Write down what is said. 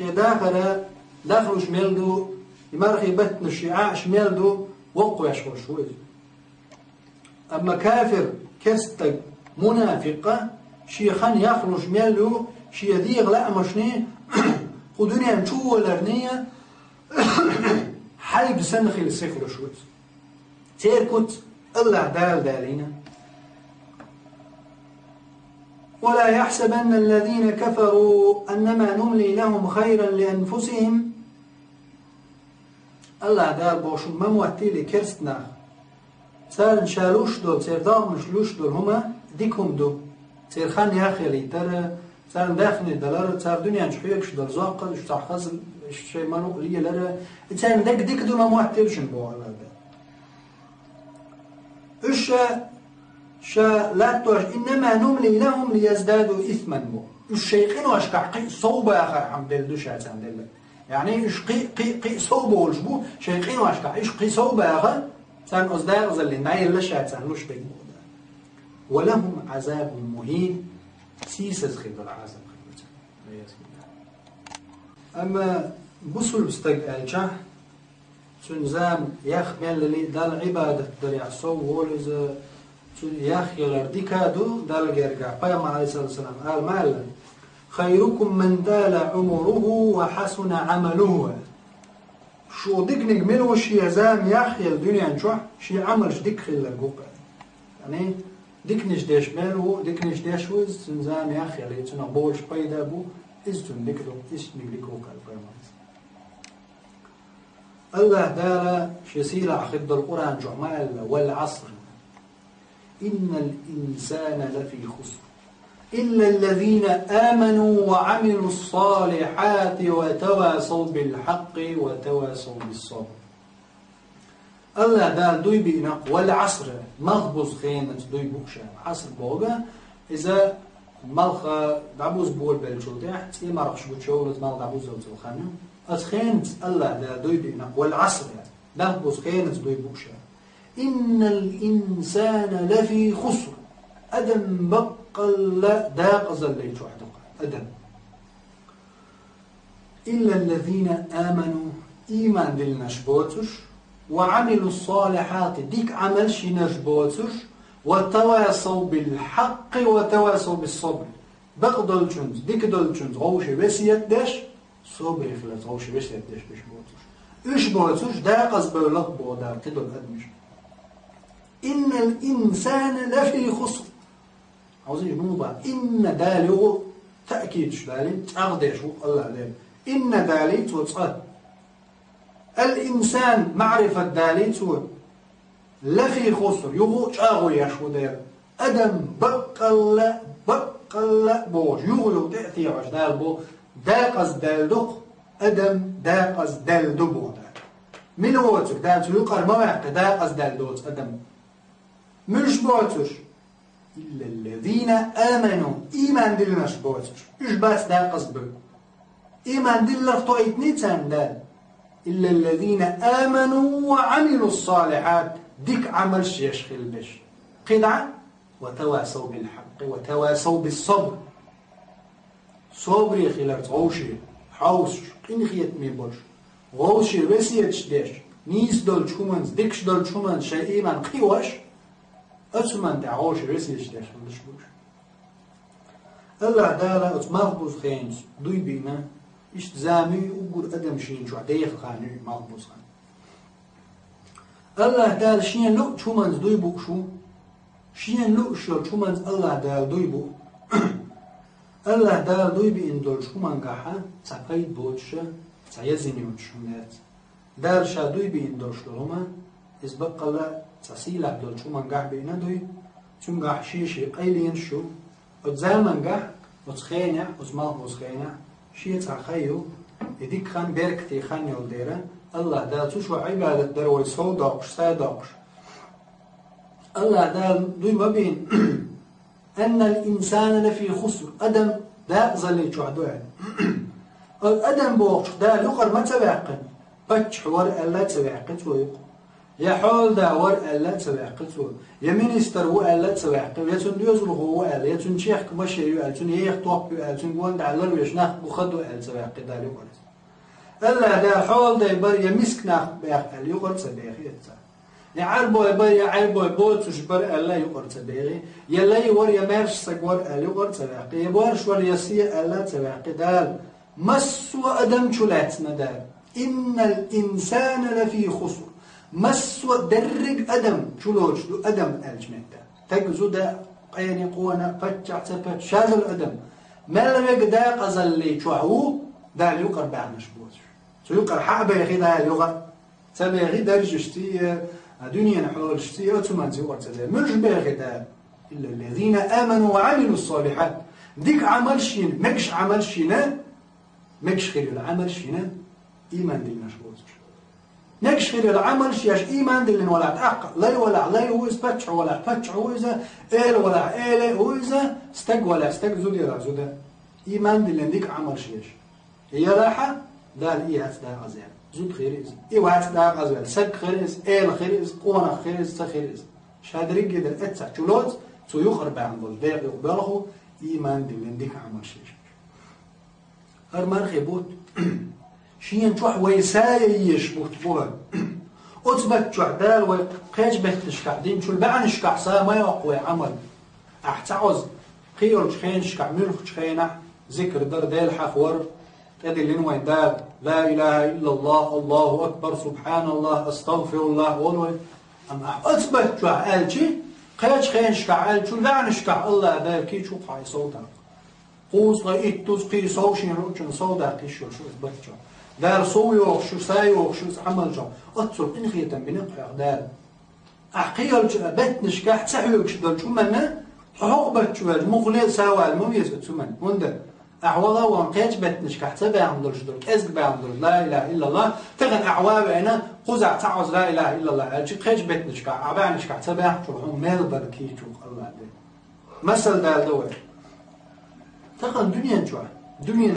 شي داخل شميلدو يمرخي بتن الشيعة شميلدو وقو يشغل شوي. أما كافر كستك منافقة شي خان يخرج ميلو شي يديغ لا مشني خدوني نشوف الأرنية حلب سنخي السفر شوت تيركت الله دالينا. ولا يحسبن الذين كفروا أنما نملي لهم خيرا لأنفسهم. الله دال بوشن مموتي لكرستنا صار نشالوش دول صار داغ مشلوش دول هما ديكهم دو صار خان ياخلي ترى صار داخل دلار صار دنيا نشحيك شدل زاق شتحخز شيء ما نقليه لرا صار ديك دو ما موتيلش بو على هذا ايش شا لا توش انما نملي لهم ليزدادوا اثما بو الشيخين واش كحقي صوبه يا اخي الحمد لله دوش الحمد لله يعني ايش قي صوبه والجبو شيخين واش كحقي قي صوبه يا اخي سان أصدار اللي نايل لشات سانوش بيمودا ولهم عذاب مهين سيسز خير العذاب أما بصل بستقالجه سنزام يخمل اللي دال عبادة دال يعصو ولز يخيل ديكادو دال جرجع قيام عليه الصلاة والسلام قال مالا خيركم من دال عمره وحسن عمله. شو ديك نجمله شي يزام يحيى الدنيا نشوح شي عمل شديك خيل الجوقة يعني ديك نجداش ماله ديك نجداش وز سنزام يحيى اللي تنا بولش بيدا بو إزتون ديك لو إيش نجليك وقع القيامات. الله دالا شي سيرة خد القرآن جمال والعصر إن الإنسان لفي خسر إلا الذين آمنوا وعملوا الصالحات وتواصوا بالحق وتواصوا بالصبر. الله دال دوي بينق والعصر مغبوز خيمة دوي بوكشا عصر بوغا إذا ملخ دعبوز بول بالجودة تي ما رخش بتشولت مال دعبوز زوج الخانة أتخينت الله دال دوي بينق والعصر مغبوز خيمة دوي بوكشا إن الإنسان لفي خسر أدم بقل داق زليت وحدك أدم إلا الذين آمنوا إيمان دل نشبوتش وعملوا الصالحات ديك عمل شي نشبوتش وتواصوا بالحق وتواصوا بالصبر بقدل جنز ديك دل جنز غوشي بس يدش صبر خلاص غوشي بس يدش بش بوتش إيش بوتش داق زبولك بودار تدل أدمش. إن الإنسان لفي خسر عاوزين نوبة إن دالي تأكيد شدالي أغدي شو الله عليه إن دالي توصل الإنسان معرفة دالي تو لفي خسر يغو شاغو يشو دير أدم بقل بوش يغلو تأتي عش دال بو داقز دال دق أدم داقز دال دبو دال من واتك دال تو يقر موعق داقز دال دوت أدم مش بوتش إلا الذين آمنوا إيمان دل مش بوتش إيش بس دا قصبه إيمان دل لفتويت نيتان دال إلا الذين آمنوا وعملوا الصالحات ديك عمل شيش خلبش قدعة وتواصوا بالحق وتواصوا بالصبر صبري خلال غوشي حوش قين خيت ميبوش غوشي وسيتش ديش نيس دول شومنز ديكش دول شومنز شيء إيمان قيوش أتمنى دعوش رسيش داش مشبوش. الله دالا أتمغبوز خينز دوي بينا إشت زامي وقول أدم شين شو عديخ خاني مغبوز خان. الله دالا شين لو شو منز دوي بو شو شين لو شو منز الله دالا دوي بو الله دالا دوي بين دول شو من قاحة تقيد بوتش تيزني وتشونات دال شا دوي بين دول شلوما إزبق الله تسيل عبدال شو من قاح بينا دوي شو قاح شيشي قيلين شو وتزامن قاح وتخينع وتمالك وتخينع شي تخيو يديك خان بيركتي خان يولديرا الله دال شو عبادة دار ويسو داقش ساداقش الله دال دوي ما بين أن الإنسان لفي خسر أدم داق زلي شو عدوه أدم بوقش دال يقر ما تبعقن بتش حوار ألا تبعقن ويقر يا حول دا ور ألا تبعقتو يا مينستر هو ألا تبعقتو يا تنديوز هو ألا يا تنشيخ كمشي يو تن يخ توق يو تن قوان دعلر ويشناخ بخدو ألا تبعقت دالي ورس ألا دا حول دا يبر يا مسك ناخ بيخ ألا يقر تبعقي يا عربو يبر يا عربو يبوت وشبر ألا يقر تبعقي يا لي ور يا مارش سقور ألا يقر تبعقي يا بورش ور يسي ألا تبعقي دال مسوا أدم شلاتنا دال إن الإنسان لفي خسر مسوا درج أدم شلوش دو أدم الجمعة تجزو دا قيني قوانا فتح تبت شاذ الأدم ما لم يقدا قزل لي شعو دا يقر بعنش بوش شو يقر حابة يخي دا يقر تبي يخي درجشتي دنيا نحول شتي أتمنى يقر تبي مش بيخي دا إلا الذين آمنوا وعملوا الصالحات ديك عمل شين مكش عمل شينا مكش خير العمل شينا إيمان دينا شبوش نكش خير العمل شياش إيمان دلن ولا تعق لا ولا لا يوز فتح ولا فتح وإذا إل ولا إل وإذا استق ولا استق زود يلا زود إيمان دلن ديك عمل شياش هي راحة دال إيه هتدا غزال زود خيريز إيه وهتدا غزال سق خيريز إل خيريز قونا خيريز تخيريز شادري جدا أتسع شلوت تو يخرب عن ضل داقي وبلغه إيمان دلن ديك عمل شياش هرمان خيبوت شين شوح ويسايش بوتبوها أثبت شوح دال وقاج بهتش قاعدين شو البعنش كعصا ما يقوي عمل أحتعوز خير شخين شكع ملخ شخينة ذكر در دال حخور تدي لنوي دال لا إله إلا الله الله أكبر سبحان الله أستغفر الله والوي أما أثبت شوح قال شي قاج خين شكع قال شو البعنش كع الله دال كي شو قاي صوتا قوس غيت تزقي صوشين روشن صودا كي شو أثبت شو دار صوي وخشو ساي وخشو عمل جو أتصل إن خيتم بنقع دار أحقيل جو بيت نشكح تسحيوك شدل شو منا حقبت شو المغلي سوا المميز تسمن وندا أعوضا وانقيت بيت نشكح تبع عندل شدل أزق بعندل لا إله إلا الله تغن أعواب أنا قزع تعوز لا إله إلا الله أجي قيت بيت نشكح عبا نشكح تبع شو هم مال بركي شو الله ده مثل دار دوار تغن دنيا جو دنيا